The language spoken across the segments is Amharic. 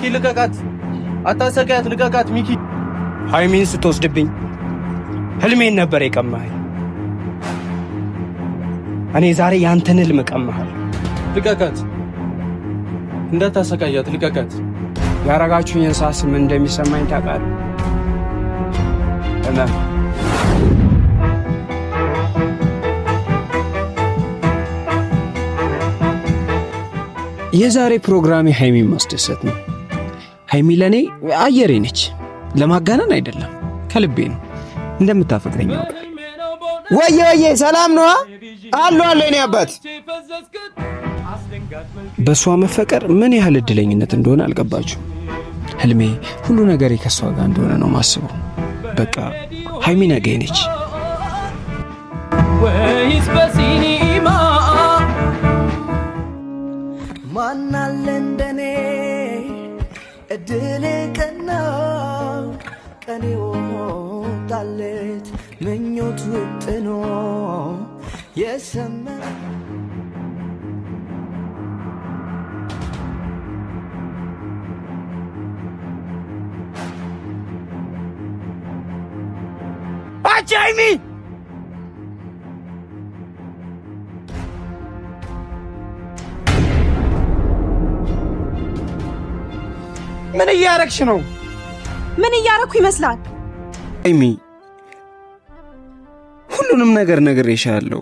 ሚኪ ልቀቃት፣ አታሰቃያት፣ ልቀቃት ሚኪ። ሃይሚን ስትወስድብኝ ህልሜን ነበር የቀማኸኝ። እኔ ዛሬ ያንተን ህልም ቀማሃል። ልቀቃት፣ እንዳታሰቃያት፣ ልቀቃት። ያረጋችሁኝን ሳስብ ምን እንደሚሰማኝ ታውቃለህ? እና የዛሬ ፕሮግራሜ ሃይሚን ማስደሰት ነው። ሃይሚ ለኔ አየሬ ነች። ለማጋነን አይደለም፣ ከልቤ ነው። እንደምታፈቅረኝ ያውቃል። ወየ ሰላም ነው አሉ እኔ አባት። በሷ መፈቀር ምን ያህል እድለኝነት እንደሆነ አልገባችሁ። ህልሜ ሁሉ ነገር ከሷ ጋር እንደሆነ ነው ማስበው። በቃ ሃይሚ ነገ ነች። ወይስ በሲኒማ ማናለ እንደኔ እድል ቀናው ቀኔ ወጣለት ምኞት ውጥኖ የሰማ ሃይሚ ምን እያረግሽ ነው? ምን እያረኩ ይመስላል? ሃይሚ ሁሉንም ነገር ነግሬሻለሁ።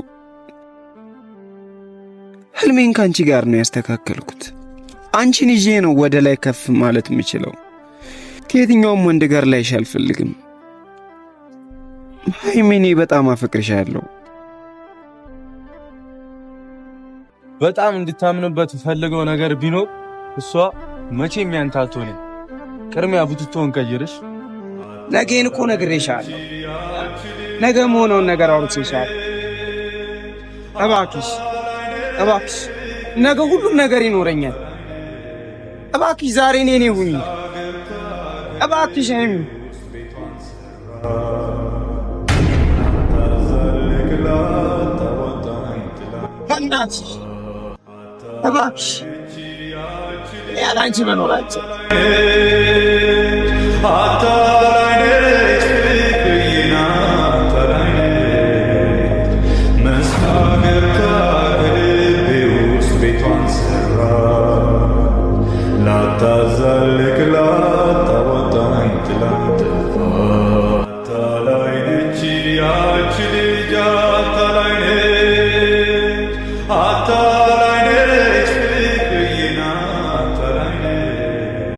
ህልሜን ካንቺ ጋር ነው ያስተካከልኩት። አንቺን ይዤ ነው ወደ ላይ ከፍ ማለት የምችለው። ከየትኛውም ወንድ ጋር ላይሽ አልፈልግም። ሃይሚ እኔ በጣም አፈቅርሻለሁ። በጣም እንድታምንበት ፈልገው ነገር ቢኖር እሷ መቼም ያንተ አትሆንም። ቅድሚያ ቡትቶን ቀይርሽ። ነገን እኮ ነግሬሻለሁ። ነገ መሆነውን ነገር አውርቼሻለሁ። እባክሽ ነገ ሁሉም ነገር ይኖረኛል። እባክሽ ዛሬ እኔ ሁኚ። እባክሽ ሃይሚ እናትሽ እባክሽ ያላንቺ መኖራችን ቤቷን ሰራ ላታዛልቅ